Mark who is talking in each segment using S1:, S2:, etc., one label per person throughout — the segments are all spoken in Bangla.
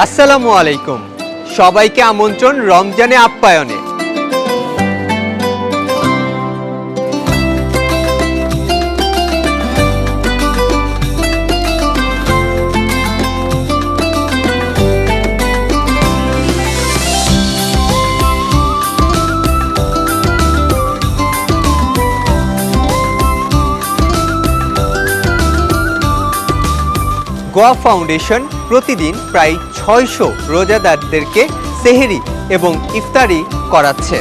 S1: আসসালামু আলাইকুম। সবাইকে আমন্ত্রণ রমজানে আপ্যায়নে। গোয়া ফাউন্ডেশন প্রতিদিন প্রায় ৬০০ রোজাদারদেরকে সেহরি এবং ইফতারি করাচ্ছে।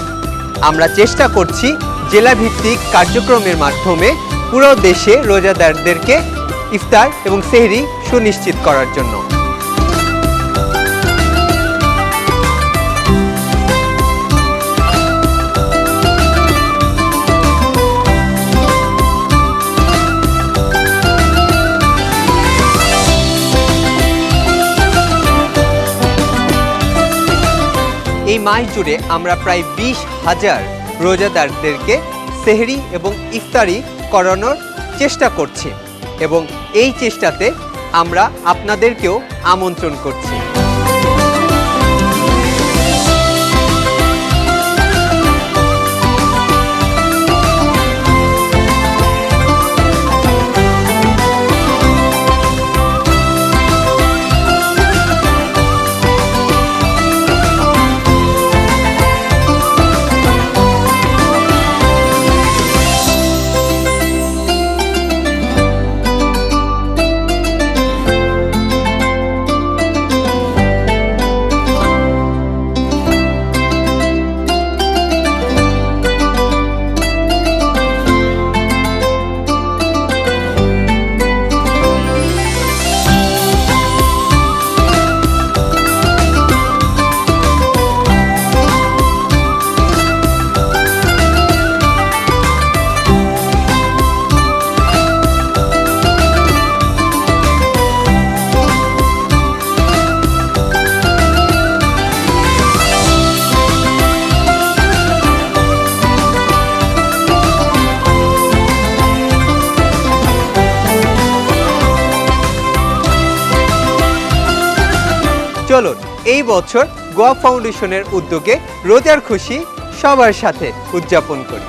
S1: আমরা চেষ্টা করছি জেলাভিত্তিক কার্যক্রমের মাধ্যমে পুরো দেশে রোজাদারদেরকে ইফতার এবং সেহরি সুনিশ্চিত করার জন্য। এই মাস জুড়ে আমরা প্রায় ২০,০০০ রোজাদারদেরকে সেহরি এবং ইফতারি করানোর চেষ্টা করছি এবং এই চেষ্টাতে আমরা আপনাদেরকেও আমন্ত্রণ করছি। চলুন এই বছর গোয়া ফাউন্ডেশনের উদ্যোগে রোজার খুশি সবার সাথে উদযাপন করি।